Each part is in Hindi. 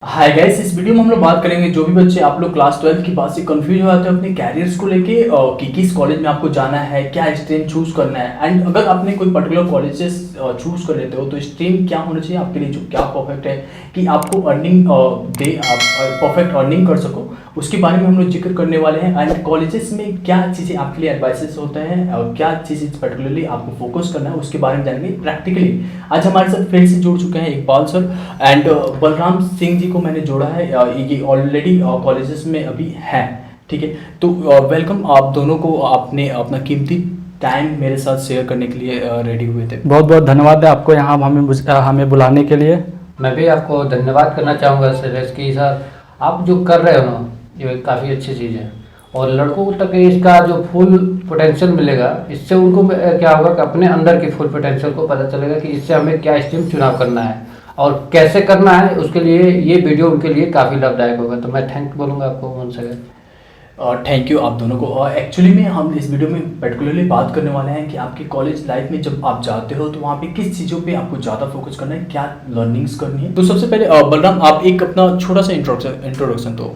हाय गाइस, इस वीडियो में हम लोग बात करेंगे जो भी बच्चे आप लोग क्लास 12 के बाद से कंफ्यूज हो जाते हैं अपने कैरियर्स को लेके कि किस कॉलेज में आपको जाना है, क्या स्ट्रीम चूज करना है। एंड अगर आपने कोई पर्टिकुलर कॉलेजेस चूज कर लेते हो तो स्ट्रीम क्या होना चाहिए आपके लिए जो क्या परफेक्ट है कि आपको अर्निंग दे, आप परफेक्ट अर्निंग कर सको, उसके बारे में हम लोग जिक्र करने वाले हैं। एंड कॉलेजेस में क्या चीज़ें आपके लिए एडवाइसेस होते हैं और क्या चीज़ें पर्टिकुलरली आपको फोकस करना है उसके बारे में जानेंगे प्रैक्टिकली। आज हमारे साथ फिर से जुड़ चुके हैं इकबाल सर एंड बलराम सिंह जी को मैंने जोड़ा है। ये ऑलरेडी कॉलेजेस में अभी हैं, ठीक है। तो वेलकम आप दोनों को, आपने अपना कीमती टाइम मेरे साथ शेयर करने के लिए रेडी हुए थे। बहुत बहुत धन्यवाद है आपको यहाँ हमें बुलाने के लिए। मैं भी आपको धन्यवाद करना चाहूँगा सर कि सर आप जो कर रहे हो ना ये काफ़ी अच्छी चीज़ है और लड़कों तक इसका जो फुल पोटेंशियल मिलेगा, इससे उनको क्या होगा कि अपने अंदर की फुल पोटेंशियल को पता चलेगा कि इससे हमें क्या स्ट्रीम चुनाव करना है और कैसे करना है। उसके लिए ये वीडियो उनके लिए काफ़ी लाभदायक होगा। तो मैं थैंक बोलूँगा आपको वन सेकेंड। थैंक यू आप दोनों को। एक्चुअली में हम इस वीडियो में पर्टिकुलरली बात करने वाले हैं कि आपकी कॉलेज लाइफ में जब आप जाते हो तो वहाँ पे किस चीज़ों पे आपको ज़्यादा फोकस करना है, क्या लर्निंग्स करनी है। तो सबसे पहले बलराम आप एक अपना छोटा सा इंट्रोडक्शन दो।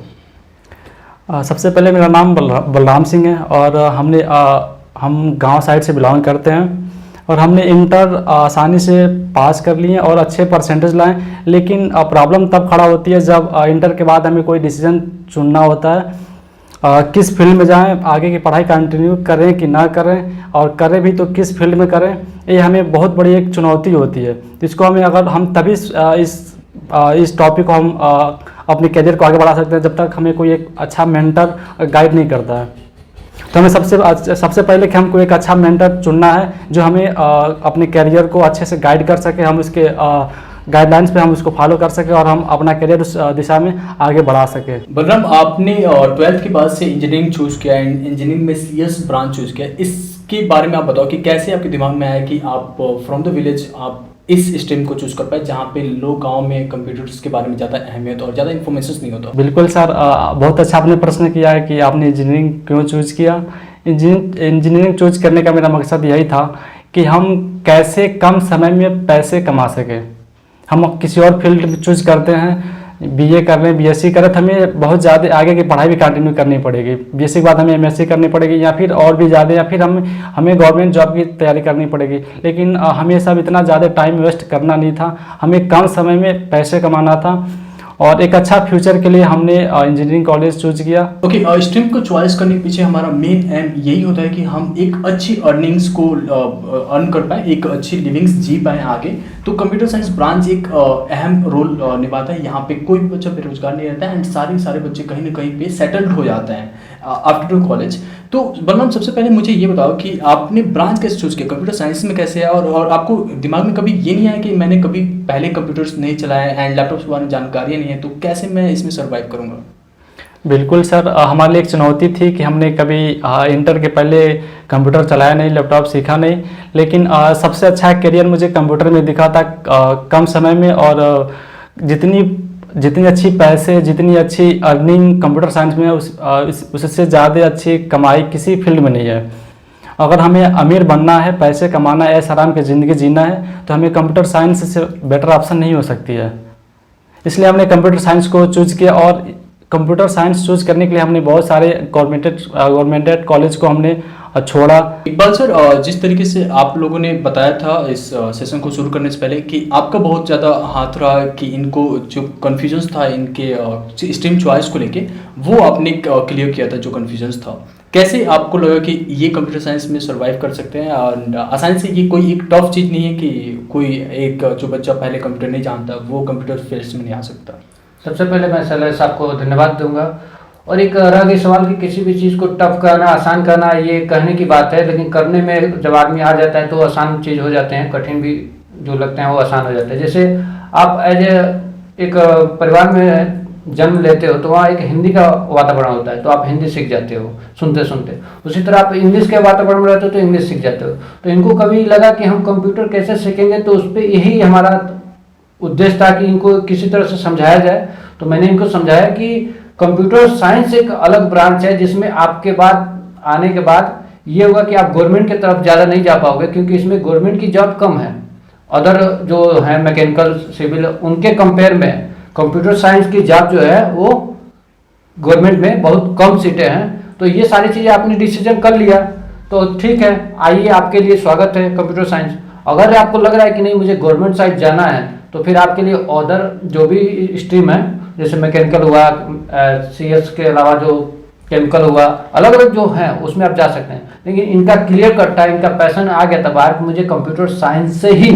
सबसे पहले मेरा नाम बलराम सिंह है और हम गांव साइड से बिलोंग करते हैं और हमने इंटर आसानी से पास कर लिए और अच्छे परसेंटेज लाए। लेकिन प्रॉब्लम तब खड़ा होती है जब इंटर के बाद हमें कोई डिसीजन चुनना होता है, किस फील्ड में जाएं, आगे की पढ़ाई कंटिन्यू करें कि ना करें, और करें भी तो किस फील्ड में करें। ये हमें बहुत बड़ी एक चुनौती होती है। इसको हमें अगर हम तभी इस टॉपिक को हम अपने करियर को आगे बढ़ा सकते हैं जब तक हमें कोई एक अच्छा मेंटर गाइड नहीं करता है। तो हमें सबसे पहले कि हमको एक अच्छा मेंटर चुनना है जो हमें अपने करियर को अच्छे से गाइड कर सके, हम उसके गाइडलाइंस पे हम उसको फॉलो कर सके और हम अपना करियर उस दिशा में आगे बढ़ा सके। बलराम आपने 12th के बाद से इंजीनियरिंग चूज किया, इंजीनियरिंग में CS ब्रांच चूज किया, इसके बारे में आप बताओ कि कैसे आपके दिमाग में आया कि आप फ्रॉम द विलेज आप इस स्ट्रीम को चूज कर पाए जहाँ पे लोग गांव में कंप्यूटर्स के बारे में ज़्यादा अहमियत और ज़्यादा इन्फॉर्मेशन नहीं होता। बिल्कुल सर, बहुत अच्छा आपने प्रश्न किया है कि आपने इंजीनियरिंग क्यों चूज किया। इंजीनियरिंग चूज करने का मेरा मकसद यही था कि हम कैसे कम समय में पैसे कमा सकें। हम किसी और फील्ड चूज करते हैं, BA कर रहे हैं, BSc कर रहे हैं, तो हमें बहुत ज़्यादा आगे की पढ़ाई भी कंटिन्यू करनी पड़ेगी। BSc के बाद हमें MSc करनी पड़ेगी या फिर और भी ज़्यादा, या फिर हमें गवर्नमेंट जॉब की तैयारी करनी पड़ेगी। लेकिन हमें सब इतना ज़्यादा टाइम वेस्ट करना नहीं था, हमें कम समय में पैसे कमाना था और एक अच्छा फ्यूचर के लिए हमने इंजीनियरिंग कॉलेज चूज किया। ओके, स्ट्रीम को चॉइस करने के पीछे हमारा मेन एम यही होता है कि हम एक अच्छी अर्निंग्स को अर्न कर पाए, एक अच्छी लिविंग्स जी पाए आगे। तो कंप्यूटर साइंस ब्रांच एक अहम रोल निभाता है। यहाँ पे कोई भी बच्चा बेरोजगार नहीं रहता है एंड सारे बच्चे कहीं ना कहीं पे सेटल्ड हो जाते हैं आफ्टर कॉलेज। तो बलराम सबसे पहले मुझे ये बताओ कि आपने ब्रांच कैसे चूज किया, कंप्यूटर साइंस में कैसे है, और आपको दिमाग में कभी ये नहीं आया कि मैंने कभी पहले कंप्यूटर्स नहीं चलाया एंड लैपटॉप के बारे में जानकारी नहीं है तो कैसे मैं इसमें सर्वाइव करूँगा। बिल्कुल सर, हमारे लिए एक चुनौती थी कि हमने कभी इंटर के पहले कंप्यूटर चलाया नहीं, लैपटॉप सीखा नहीं। लेकिन सबसे अच्छा करियर मुझे कंप्यूटर में दिखा था कम समय में, और जितनी अच्छी पैसे, जितनी अच्छी अर्निंग कंप्यूटर साइंस में है उससे ज़्यादा अच्छी कमाई किसी फील्ड में नहीं है। अगर हमें अमीर बनना है, पैसे कमाना है, ऐसा आराम की ज़िंदगी जीना है तो हमें कंप्यूटर साइंस से बेटर ऑप्शन नहीं हो सकती है। इसलिए हमने कंप्यूटर साइंस को चूज किया और कंप्यूटर साइंस चूज करने के लिए हमने बहुत सारे गवर्नमेंटेड कॉलेज को हमने छोड़ा। इकबाल सर, जिस तरीके से आप लोगों ने बताया था इस सेशन को शुरू करने से पहले कि आपका बहुत ज़्यादा हाथ रहा कि इनको जो कन्फ्यूजन्स था इनके स्ट्रीम चॉइस को लेके वो आपने क्लियर किया था जो कन्फ्यूजन्स था। कैसे आपको लगा कि ये कंप्यूटर साइंस में सर्वाइव कर सकते हैं और आसानी से, ये कोई एक टफ चीज़ नहीं है कि कोई एक जो बच्चा पहले कंप्यूटर नहीं जानता वो कंप्यूटर फील्ड में नहीं आ सकता। सबसे पहले मैं सर आपको धन्यवाद दूंगा। और एक रह गई सवाल कि किसी भी चीज़ को टफ करना, आसान करना, ये कहने की बात है, लेकिन करने में जब आदमी आ जाता है तो आसान चीज़ हो जाते हैं, कठिन भी जो लगते हैं वो आसान हो जाते हैं। जैसे आप एक परिवार में जन्म लेते हो तो वहाँ एक हिंदी का वातावरण होता है तो आप हिंदी सीख जाते हो सुनते सुनते। उसी तरह आप इंग्लिश के वातावरण में रहते हो तो इंग्लिश सीख जाते हो। तो इनको कभी लगा कि हम कंप्यूटर कैसे सीखेंगे, तो उस पर यही हमारा उद्देश्य था कि इनको किसी तरह से समझाया जाए। तो मैंने इनको समझाया कि कंप्यूटर साइंस एक अलग ब्रांच है जिसमें आपके बाद आने के बाद ये होगा कि आप गवर्नमेंट की तरफ ज़्यादा नहीं जा पाओगे क्योंकि इसमें गवर्नमेंट की जॉब कम है। अदर जो है मैकेनिकल, सिविल, उनके कंपेयर में कंप्यूटर साइंस की जॉब जो है वो गवर्नमेंट में बहुत कम सीटें हैं। तो ये सारी चीज़ें आपने डिसीजन कर लिया तो ठीक है, आइए, आपके लिए स्वागत है कंप्यूटर साइंस। अगर आपको लग रहा है कि नहीं मुझे गवर्नमेंट साइड जाना है तो फिर आपके लिए अदर जो भी स्ट्रीम है, जैसे मैकेनिकल हुआ, CS के अलावा जो केमिकल हुआ, अलग अलग जो हैं उसमें आप जा सकते हैं। लेकिन इनका क्लियर कट था, इनका पैशन आ गया था बाहर कि मुझे कंप्यूटर साइंस से ही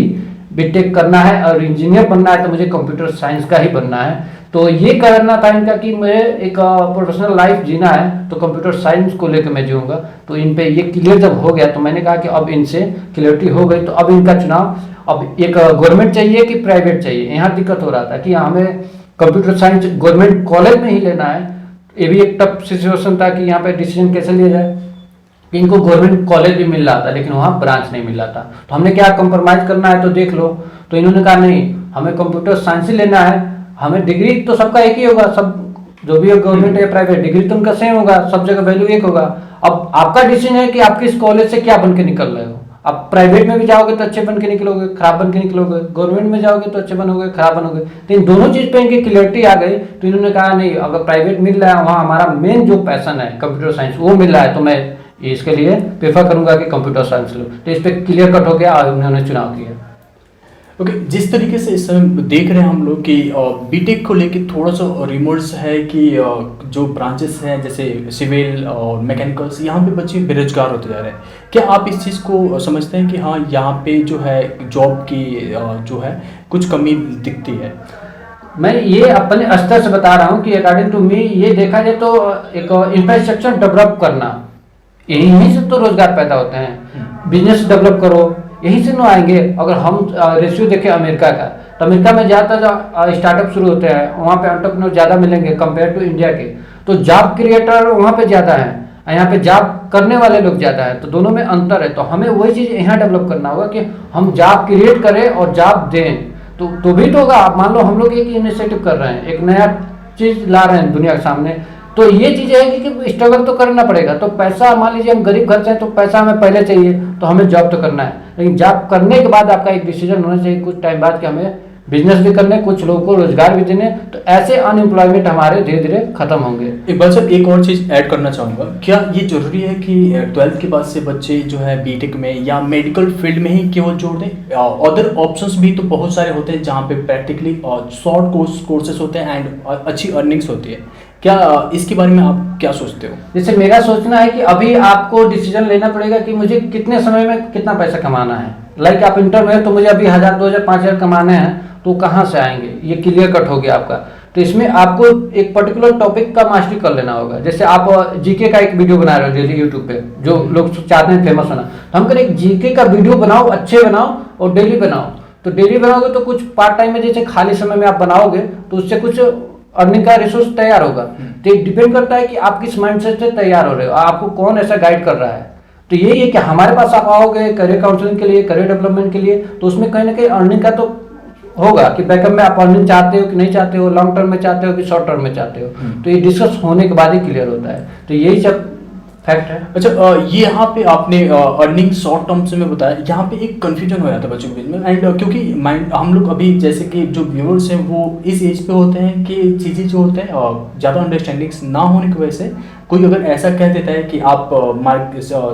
बीटेक करना है और इंजीनियर बनना है तो मुझे कंप्यूटर साइंस का ही बनना है। तो ये करना था इनका कि मुझे एक प्रोफेशनल लाइफ जीना है तो कंप्यूटर साइंस को लेकर मैं जीऊँगा। तो इन पे ये क्लियर जब हो गया तो मैंने कहा कि अब इनसे क्लियरिटी हो गई, तो अब इनका चुनाव, अब एक गवर्नमेंट चाहिए कि प्राइवेट चाहिए, यहाँ दिक्कत हो रहा था कि हमें कंप्यूटर साइंस गवर्नमेंट कॉलेज में ही लेना है। ये भी एक टफ सिचुएशन था कि यहाँ पे डिसीजन कैसे लिया जाए। इनको गवर्नमेंट कॉलेज भी मिल रहा था लेकिन वहाँ ब्रांच नहीं मिल रहा था, तो हमने क्या कंप्रोमाइज़ करना है तो देख लो। तो इन्होंने कहा नहीं, हमें कंप्यूटर साइंस ही लेना है, हमें डिग्री तो सबका एक ही होगा, सब जो भी गवर्नमेंट या प्राइवेट डिग्री तो उनका सेम होगा, सब जगह वैल्यू एक होगा। अब आपका डिसीजन है कि आप किस कॉलेज से क्या बन के निकल रहे हो। आप प्राइवेट में भी जाओगे तो अच्छे बन के निकलोगे, खराब बन के निकलोगे, गवर्नमेंट में जाओगे तो अच्छे बनोगे, खराब बनोगे। तो इन दोनों चीज़ पे इनकी क्लियरिटी आ गई। तो इन्होंने कहा नहीं, अगर प्राइवेट मिल रहा है वहाँ हमारा मेन जो पैशन है कंप्यूटर साइंस वो मिल रहा है तो मैं इसके लिए प्रेफर करूंगा कि कंप्यूटर साइंस लो। तो इस पर क्लियर कट हो गया और उन्होंने चुनाव किया। ओके, जिस तरीके से इस समय देख रहे हैं हम लोग कि बीटेक को लेके थोड़ा सा रिमोर्स है कि जो ब्रांचेस हैं जैसे सिविल और मैकेनिकल्स, यहाँ पे बच्चे बेरोजगार होते जा रहे हैं। क्या आप इस चीज़ को समझते हैं कि हाँ यहाँ पे जो है जॉब की जो है कुछ कमी दिखती है? मैं ये अपने स्तर से बता रहा हूँ कि अकॉर्डिंग टू मी ये देखा जाए तो एक इंफ्रास्ट्रक्चर डेवलप करना, यहीं से तो रोजगार पैदा होते हैं। बिजनेस डेवलप करो, यहीं से ना आएंगे। अगर हम रेशियो देखें अमेरिका का, तो अमेरिका में ज़्यादातर स्टार्टअप शुरू होते हैं, वहाँ पे एंटरप्रेन्योर ज़्यादा मिलेंगे कंपेयर टू इंडिया के। तो जॉब क्रिएटर वहाँ पे ज़्यादा है, यहाँ पे जॉब करने वाले लोग ज़्यादा है, तो दोनों में अंतर है। तो हमें वही चीज़ यहाँ डेवलप करना होगा कि हम जॉब क्रिएट करें और जॉब दें, तो भी तो होगा। आप मान लो हम लोग एक इनिशिएटिव कर रहे हैं, एक नया चीज़ ला रहे हैं दुनिया के सामने, तो ये चीज़ है कि स्ट्रगल तो करना पड़ेगा। तो पैसा, मान लीजिए हम गरीब घर से हैं तो पैसा हमें पहले चाहिए, तो हमें जॉब तो करना है, लेकिन जॉब करने के बाद आपका एक डिसीजन होना चाहिए कुछ टाइम बाद कि हमें बिजनेस भी करने, कुछ लोगों को रोजगार भी देने। तो ऐसे अनएम्प्लॉयमेंट हमारे धीरे धीरे खत्म होंगे। इकबाल सर, एक और चीज़ ऐड करना चाहूँगा, क्या ये जरूरी है कि 12th के बाद से बच्चे जो है बीटेक में या मेडिकल फील्ड में ही केवल जोड़ दें? अदर ऑप्शंस भी तो बहुत सारे होते हैं जहाँ पे प्रैक्टिकली शॉर्ट कोर्सेस होते हैं एंड अच्छी अर्निंग्स होती है। क्या इसके बारे में आप क्या सोचते हो? जैसे मेरा सोचना है कि अभी आपको डिसीजन लेना पड़ेगा कि मुझे कितने समय में कितना पैसा कमाना है। लाइक आप इंटर में, तो मुझे अभी 1000, 2000, 5000 कमाने हैं, तो कहाँ से आएंगे, ये क्लियर कट हो गया आपका। तो इसमें आपको एक पर्टिकुलर टॉपिक का मास्टरी कर लेना होगा। जैसे आप जीके का एक वीडियो बना रहे हो डेली यूट्यूब पे, जो लोग चाहते हैं फेमस होना, तो हम करें एक जीके का वीडियो बनाओ, अच्छे बनाओ और डेली बनाओ। तो डेली बनाओगे तो कुछ पार्ट टाइम में जैसे खाली समय में आप बनाओगे तो उससे कुछ अर्निंग का रिसोर्स तैयार होगा। तो डिपेंड करता है कि आप किस माइंडसेट से तैयार हो रहे हो, आपको कौन ऐसा गाइड कर रहा है। तो यही है कि हमारे पास आप आओगे करियर काउंसलिंग के लिए, करियर डेवलपमेंट के लिए, तो उसमें कहीं ना कहीं अर्निंग का तो होगा कि बैकअप में आप अर्निंग चाहते हो कि नहीं चाहते हो, लॉन्ग टर्म में चाहते हो कि शॉर्ट टर्म में चाहते हो। तो ये डिस्कस होने के बाद ही क्लियर होता है। तो यही सब फैक्ट है। अच्छा, ये यहाँ पे आपने अर्निंग शॉर्ट टर्म से मैं बताया, यहाँ पे एक कंफ्यूजन हो जाता है बच्चों के बीच में। एंड क्योंकि माइंड हम लोग अभी जैसे कि जो व्यूअर्स हैं वो इस एज पे होते हैं कि चीज़ें जो होते हैं ज़्यादा अंडरस्टैंडिंग्स ना होने की वजह से कोई अगर ऐसा कह देता है कि आप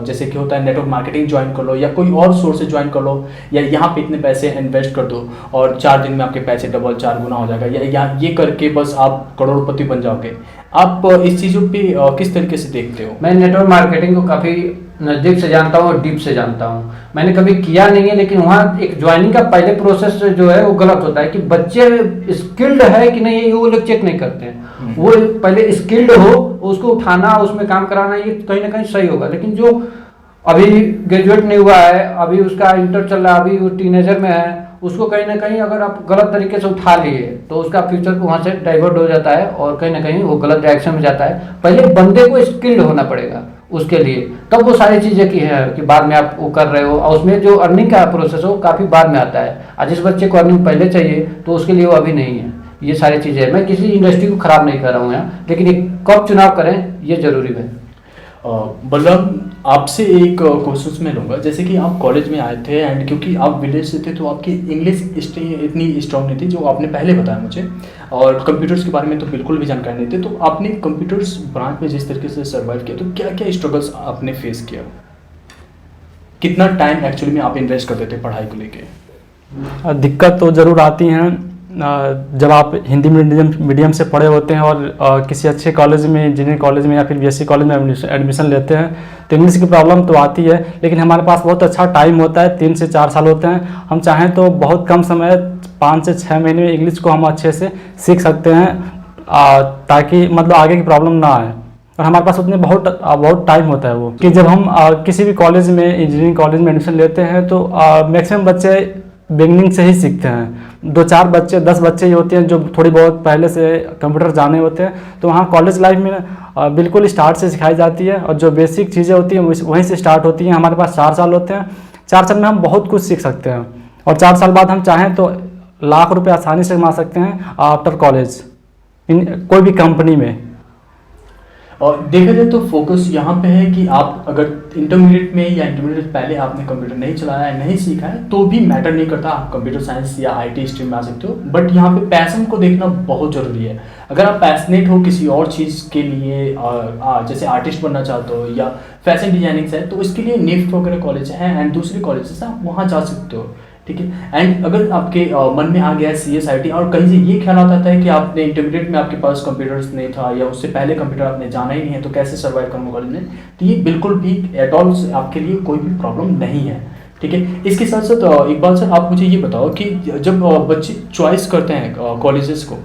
जैसे कि होता है नेटवर्क मार्केटिंग ज्वाइन कर लो या कोई और सोर्स से ज्वाइन कर लो, या यहाँ पे इतने पैसे इन्वेस्ट कर दो और 4 दिन में आपके पैसे डबल 4 गुना हो जाएगा, या ये करके बस आप करोड़पति बन जाओगे। आप इस चीज़ों पे किस तरीके से देखते हो? मैं नेटवर्क मार्केटिंग को काफ़ी नज़दीक से जानता हूँ और डीप से जानता हूँ। मैंने कभी किया नहीं है, लेकिन वहाँ एक ज्वाइनिंग का पहले प्रोसेस जो है वो गलत होता है कि बच्चे स्किल्ड है कि नहीं, ये वो लोग चेक नहीं करते हैं। वो पहले स्किल्ड हो, उसको उठाना, उसमें काम कराना, ये कहीं ना कहीं सही होगा। लेकिन जो अभी ग्रेजुएट नहीं हुआ है, अभी उसका इंटर चल रहा है, अभी वो टीनेजर में है, उसको कहीं ना कहीं अगर आप गलत तरीके से उठा लिए तो उसका फ्यूचर को वहाँ से डाइवर्ट हो जाता है और कहीं ना कहीं वो गलत डायरेक्शन में जाता है। पहले बंदे को स्किल्ड होना पड़ेगा उसके लिए, तब वो सारी चीज़ें की है कि बाद में आप वो कर रहे हो, और उसमें जो अर्निंग का प्रोसेस हो काफ़ी बाद में आता है। और जिस बच्चे को अर्निंग पहले चाहिए तो उसके लिए वो अभी नहीं है। ये सारी चीज़ें, मैं किसी इंडस्ट्री को ख़राब नहीं कर रहा हूँ यहाँ, लेकिन एक कब चुनाव करें ये जरूरी है। बलराम, आपसे एक क्वेश्चन मैं लूँगा, जैसे कि आप कॉलेज में आए थे एंड क्योंकि आप विलेज से थे तो आपकी इंग्लिश इतनी स्ट्रांग नहीं थी जो आपने पहले बताया मुझे, और कंप्यूटर्स के बारे में तो बिल्कुल भी जानकारी नहीं थी। तो आपने कंप्यूटर्स ब्रांच में जिस तरीके से सर्वाइव किया, तो क्या क्या स्ट्रगल्स आपने फेस किया, कितना टाइम एक्चुअली में आप इन्वेस्ट करते थे पढ़ाई को लेके? दिक्कत तो ज़रूर आती हैं जब आप हिंदी मीडियम से पढ़े होते हैं और किसी अच्छे कॉलेज में, इंजीनियरिंग कॉलेज में या फिर बीएससी कॉलेज में एडमिशन लेते हैं, तो इंग्लिश की प्रॉब्लम तो आती है। लेकिन हमारे पास बहुत अच्छा टाइम होता है, 3 से 4 साल होते हैं। हम चाहें तो बहुत कम समय 5 से 6 महीने में इंग्लिश को हम अच्छे से सीख सकते हैं, ताकि मतलब आगे की प्रॉब्लम ना आए। और हमारे पास उतने बहुत टाइम होता है वो कि जब हम किसी भी कॉलेज में, इंजीनियरिंग कॉलेज में एडमिशन लेते हैं तो मैक्सिमम बच्चे बिगनिंग से ही सीखते हैं। 2-4 बच्चे, 10 बच्चे ही होते हैं जो थोड़ी बहुत पहले से कंप्यूटर जाने होते हैं। तो वहाँ कॉलेज लाइफ में बिल्कुल स्टार्ट से सिखाई जाती है और जो बेसिक चीज़ें होती हैं वहीं से स्टार्ट होती हैं। हमारे पास 4 साल होते हैं, 4 साल में हम बहुत कुछ सीख सकते हैं और 4 साल बाद हम चाहें तो लाख रुपए आसानी से कमा सकते हैं आफ्टर कॉलेज कोई भी कंपनी में। और देखा जाए तो फोकस यहाँ पे है कि आप अगर इंटरमीडिएट में या इंटरमीडिएट पहले आपने कंप्यूटर नहीं चलाया है, नहीं सीखा है, तो भी मैटर नहीं करता, आप कंप्यूटर साइंस या आईटी स्ट्रीम में आ सकते हो। बट यहाँ पे पैशन को देखना बहुत ज़रूरी है। अगर आप पैशनेट हो किसी और चीज़ के लिए, जैसे आर्टिस्ट बनना चाहते हो या फैशन डिजाइनिंग से है, तो इसके लिए निफ्ट वगैरह कॉलेज है एंड दूसरे कॉलेज से आप वहाँ जा सकते हो, ठीक है। एंड अगर आपके मन में आ गया है CSIT और कहीं से ये ख्याल आता है कि आपने इंटरमीडिएट में आपके पास कंप्यूटर्स नहीं था या उससे पहले कंप्यूटर आपने जाना ही नहीं है, तो कैसे सर्वाइव करूँगा कॉलेज में, तो ये बिल्कुल भी एट ऑल आपके लिए कोई भी प्रॉब्लम नहीं है, ठीक है। इसके साथ साथ इकबाल सर, आप मुझे ये बताओ कि जब बच्चे चॉइस करते हैं कॉलेजेस को,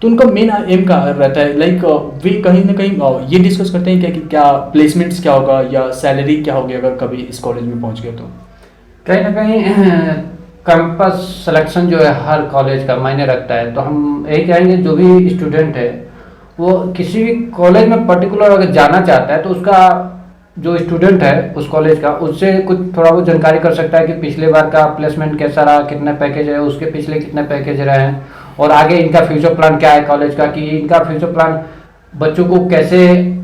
तो उनका मेन एम क्या रहता है? लाइक वे कहीं ना कहीं ये डिस्कस करते हैं क्या कि क्या प्लेसमेंट्स क्या होगा या सैलरी क्या होगी अगर कभी इस कॉलेज में पहुँच गए तो? कहीं ना कहीं कैंपस सिलेक्शन जो है हर कॉलेज का मायने रखता है। तो हम यही कहेंगे जो भी स्टूडेंट है वो किसी भी कॉलेज में पर्टिकुलर अगर जाना चाहता है तो उसका जो स्टूडेंट है उस कॉलेज का, उससे कुछ थोड़ा बहुत जानकारी कर सकता है कि पिछले बार का प्लेसमेंट कैसा रहा, कितने पैकेज है, उसके पिछले कितने पैकेज रहे हैं और आगे इनका फ्यूचर प्लान क्या है कॉलेज का, कि इनका फ्यूचर प्लान बच्चों को कैसे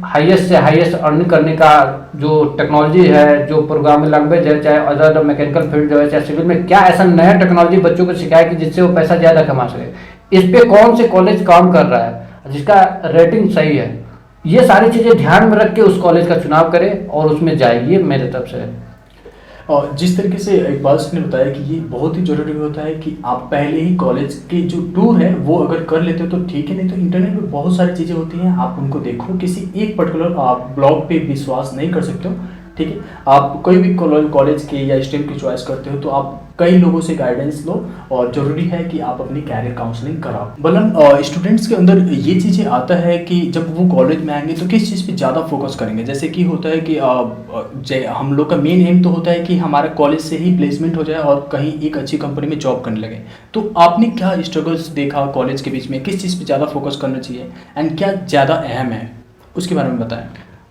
हाईएस्ट से हाईएस्ट अर्न करने का, जो टेक्नोलॉजी है, जो प्रोग्रामिंग लैंग्वेज है, चाहे अदर मैकेनिकल फील्ड जो है, चाहे सिविल में, क्या ऐसा नया टेक्नोलॉजी बच्चों को सिखाए कि जिससे वो पैसा ज़्यादा कमा सके। इस पे कौन से कॉलेज काम कर रहा है जिसका रेटिंग सही है, ये सारी चीज़ें ध्यान में रख के उस कॉलेज का चुनाव करें और उसमें जाए, ये मेरे तरफ से है। और जिस तरीके से इकबाल सर ने बताया कि ये बहुत ही जरूरी होता है कि आप पहले ही कॉलेज के जो टूर है वो अगर कर लेते हो तो ठीक है, नहीं तो इंटरनेट पे बहुत सारी चीज़ें होती हैं, आप उनको देखो, किसी एक पर्टिकुलर आप ब्लॉग पे विश्वास नहीं कर सकते हो, ठीक है। आप कोई भी कॉलेज के या स्ट्रीम की चॉइस करते हो तो आप कई लोगों से गाइडेंस लो और ज़रूरी है कि आप अपनी कैरियर काउंसलिंग कराओ। बलन स्टूडेंट्स के अंदर ये चीज़ें आता है कि जब वो कॉलेज में आएंगे तो किस चीज़ पे ज़्यादा फोकस करेंगे? जैसे कि होता है कि हम लोग का मेन एम तो होता है कि हमारा कॉलेज से ही प्लेसमेंट हो जाए और कहीं एक अच्छी कंपनी में जॉब करने लगे। तो आपने क्या स्ट्रगल्स देखा कॉलेज के बीच में, किस चीज़ पर ज़्यादा फोकस करना चाहिए एंड क्या ज़्यादा अहम है, उसके बारे में बताएं।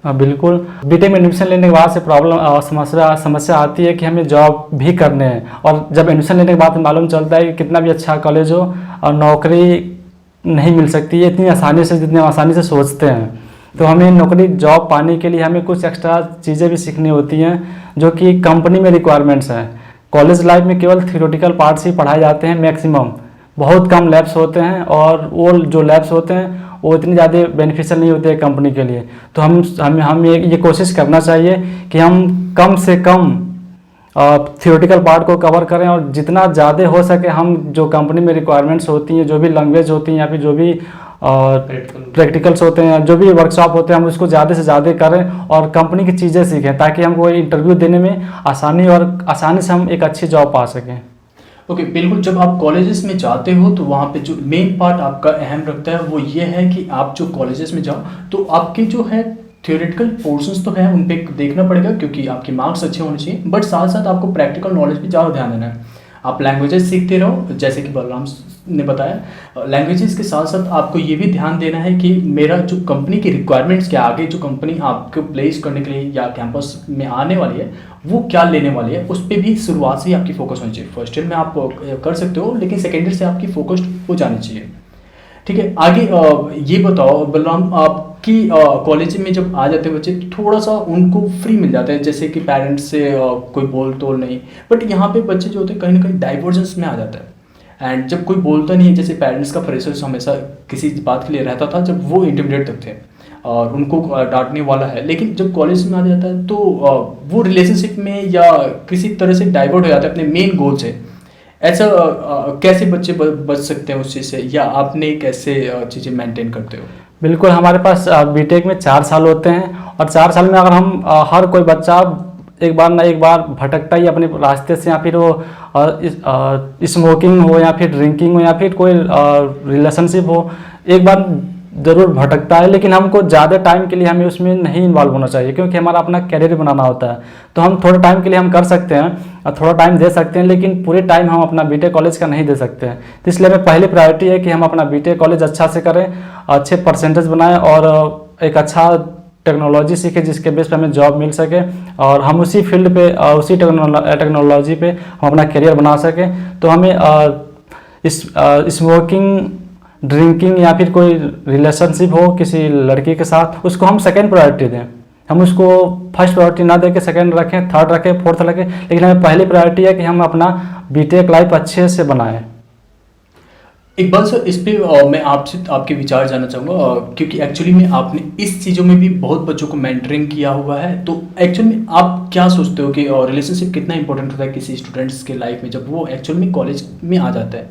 बिल्कुल। बीटेक में एडमिशन लेने के बाद से समस्या आती है कि हमें जॉब भी करने हैं, और जब एडमिशन लेने के बाद मालूम चलता है कि कितना भी अच्छा कॉलेज हो और नौकरी नहीं मिल सकती है इतनी आसानी से जितनी आसानी से सोचते हैं। तो हमें नौकरी जॉब पाने के लिए हमें कुछ एक्स्ट्रा चीज़ें भी सीखनी होती हैं जो कि कंपनी में रिक्वायरमेंट्स हैं। कॉलेज लाइफ में केवल थियोरेटिकल पार्ट्स ही पढ़ाए जाते हैं मैक्सिमम, बहुत कम लैब्स होते हैं और वो जो लैब्स होते हैं वो इतनी ज़्यादा बेनिफिशियल नहीं होते हैं कंपनी के लिए। तो हम ये कोशिश करना चाहिए कि हम कम से कम थियोरेटिकल पार्ट को कवर करें और जितना ज़्यादा हो सके हम जो कंपनी में रिक्वायरमेंट्स होती हैं, जो भी लैंग्वेज होती हैं या फिर जो भी प्रैक्टिकल्स होते हैं, जो भी वर्कशॉप होते हैं, हम उसको ज़्यादा से ज़्यादा करें और कंपनी की चीज़ें सीखें ताकि हमको इंटरव्यू देने में आसानी से हम एक अच्छी जॉब पा सकें। ओके, बिल्कुल। जब आप कॉलेजेस में जाते हो तो वहाँ पे जो मेन पार्ट आपका अहम रखता है वो ये है कि आप जो कॉलेजेस में जाओ तो आपके जो है थियोरेटिकल पोर्शंस तो है उन पे देखना पड़ेगा क्योंकि आपके मार्क्स अच्छे होने चाहिए, बट साथ साथ आपको प्रैक्टिकल नॉलेज पे ज़्यादा ध्यान देना है। आप लैंग्वेजेस सीखते रहो जैसे कि बलराम ने बताया, लैंग्वेजेस के साथ साथ आपको ये भी ध्यान देना है कि मेरा जो कंपनी की रिक्वायरमेंट्स के आगे जो कंपनी आपको प्लेस करने के लिए या कैंपस में आने वाली है वो क्या लेने वाली है, उस पर भी शुरुआत से ही आपकी फोकस होनी चाहिए। फर्स्ट ईयर में आप कर सकते हो लेकिन सेकेंड ईयर से आपकी फोकस्ड हो जानी चाहिए, ठीक है। आगे ये बताओ बलराम, आप कि कॉलेज में जब आ जाते हैं बच्चे तो थोड़ा सा उनको फ्री मिल जाता है, जैसे कि पेरेंट्स से कोई बोल तोल नहीं, बट यहाँ पे बच्चे जो होते हैं कहीं ना कहीं डाइवर्जेंस में आ जाता है। एंड जब कोई बोलता नहीं है, जैसे पेरेंट्स का प्रेशर हमेशा किसी बात के लिए रहता था जब वो इंटिमिडेट तक थे और उनको डांटने वाला है, लेकिन जब कॉलेज में आ जाता है तो वो रिलेशनशिप में या किसी तरह से डाइवर्ट हो जाता है अपने मेन गोल से। ऐसा कैसे बच्चे बच सकते हैं उस चीज़ से, या आपने कैसे चीज़ें मेंटेन करते हो? बिल्कुल, हमारे पास बीटेक में 4 साल होते हैं और 4 साल में अगर हम हर कोई बच्चा एक बार ना एक बार भटकता ही अपने रास्ते से, या फिर वो स्मोकिंग हो या फिर ड्रिंकिंग हो या फिर कोई रिलेशनशिप हो, एक बार ज़रूर भटकता है। लेकिन हमको ज़्यादा टाइम के लिए हमें उसमें नहीं इन्वॉल्व होना चाहिए, क्योंकि हमारा अपना कैरियर बनाना होता है। तो हम थोड़े टाइम के लिए हम कर सकते हैं और थोड़ा टाइम दे सकते हैं, लेकिन पूरे टाइम हम अपना बीटेक कॉलेज का नहीं दे सकते हैं। तो इसलिए हमें पहली प्रायोरिटी है कि हम अपना बीटेक कॉलेज अच्छा से करें, अच्छे परसेंटेज बनाएं और एक अच्छा टेक्नोलॉजी सीखें जिसके बेस पे हमें जॉब मिल सके और हम उसी फील्ड पे उसी टेक्नोलॉजी पे हम अपना करियर बना सकें। तो हमें स्मोकिंग, ड्रिंकिंग या फिर कोई रिलेशनशिप हो किसी लड़की के साथ, उसको हम सेकंड प्रायोरिटी दें। हम उसको फर्स्ट प्रायोरिटी ना देके सेकंड रखें, थर्ड रखें, फोर्थ रखें, लेकिन हमें पहली प्रायोरिटी है कि हम अपना बीटेक लाइफ अच्छे से बनाएं। एक बात सर, इस पे मैं आपसे आपके विचार जानना चाहूँगा, क्योंकि एक्चुअली में आपने इस चीज़ों में भी बहुत बच्चों को मेंटरिंग किया हुआ है, तो एक्चुअली में आप क्या सोचते हो कि रिलेशनशिप कितना इंपॉर्टेंट होता है किसी स्टूडेंट्स के लाइफ में जब वो एक्चुअली में कॉलेज में आ जाता है?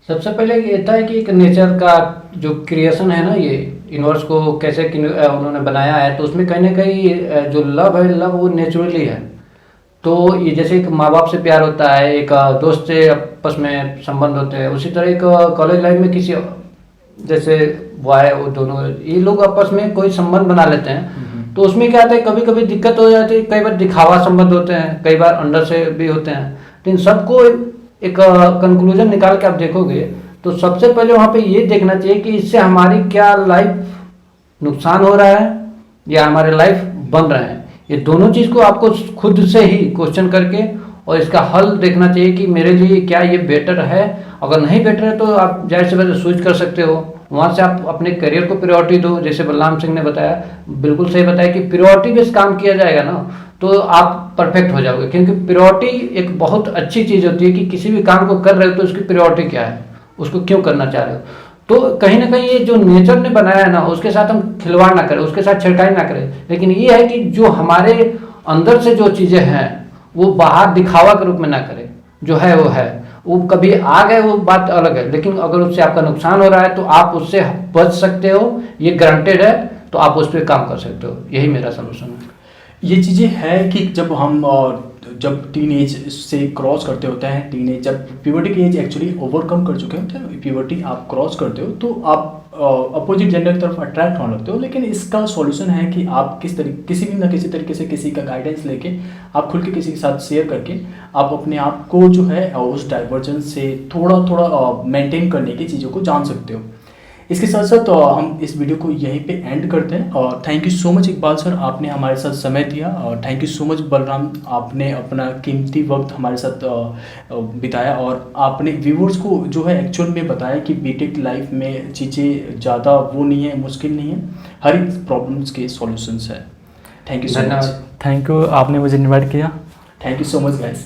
सबसे पहले ये था कि एक नेचर का जो क्रिएशन है ना, ये यूनिवर्स को कैसे उन्होंने बनाया है, तो उसमें कहीं ना कहीं जो लव है, लव वो नेचुरली है। तो ये जैसे एक माँ बाप से प्यार होता है, एक दोस्त से आपस में संबंध होते हैं, उसी तरह एक कॉलेज लाइफ में किसी जैसे बॉय वो दोनों ये लोग आपस में कोई संबंध बना लेते हैं। तो उसमें क्या आता है, कभी कभी दिक्कत हो जाती है, कई बार दिखावा संबंध होते हैं, कई बार अंदर से भी होते हैं। तो इन सबको एक कंक्लूजन निकाल के आप देखोगे तो सबसे पहले वहाँ पे ये देखना चाहिए कि इससे हमारी क्या लाइफ नुकसान हो रहा है या हमारे लाइफ बन रहे हैं। ये दोनों चीज़ को आपको खुद से ही क्वेश्चन करके और इसका हल देखना चाहिए कि मेरे लिए क्या ये बेटर है। अगर नहीं बेटर है तो आप जाहिर सी बात है स्विच कर सकते हो, वहाँ से आप अपने करियर को प्रायोरिटी दो। जैसे बलराम सिंह ने बताया, बिल्कुल सही बताया कि प्रायोरिटी बेस्ड काम किया जाएगा ना तो आप परफेक्ट हो जाओगे, क्योंकि प्रायोरिटी एक बहुत अच्छी चीज़ होती है कि किसी भी काम को कर रहे हो तो उसकी प्रायोरिटी क्या है, उसको क्यों करना चाह रहे हो। तो कहीं ना कहीं ये जो नेचर ने बनाया है ना, उसके साथ हम खिलवाड़ ना करें, उसके साथ छिड़काई ना करें, लेकिन ये है कि जो हमारे अंदर से जो चीज़ें हैं वो बाहर दिखावा के रूप में ना करें, जो है वो कभी आ गए वो बात अलग है, लेकिन अगर उससे आपका नुकसान हो रहा है तो आप उससे बच सकते हो, ये गारंटेड है, तो आप उस पर काम कर सकते हो। यही मेरा सलूशन है। ये चीज़ें है कि जब हम जब टीन एज से क्रॉस करते होते हैं, टीन एज जब प्यूबर्टी की एज एक्चुअली ओवरकम कर चुके होते हैं, प्यूबर्टी आप क्रॉस करते हो तो आप अपोजिट जेंडर की तरफ अट्रैक्ट होने लगते हो। लेकिन इसका सॉल्यूशन है कि आप किसी भी ना किसी तरीके से किसी का गाइडेंस लेके आप खुल के किसी के साथ शेयर करके आप अपने आप को जो है उस डाइवर्जेंस से थोड़ा थोड़ा मेंटेन करने की चीज़ों को जान सकते हो। इसके साथ साथ हम इस वीडियो को यहीं पे एंड करते हैं और thank you so much Iqbal sir, आपने हमारे साथ समय दिया, और thank you so much Balram, आपने अपना कीमती वक्त हमारे साथ बिताया और आपने व्यूअर्स को जो है एक्चुअल में बताया कि बीटेक लाइफ में चीज़ें ज़्यादा वो नहीं है, मुश्किल नहीं है, हर एक प्रॉब्लम्स के सॉल्यूशंस है। Thank you so much. Thank you, आपने मुझे इन्वाइट किया। Thank you so much guys.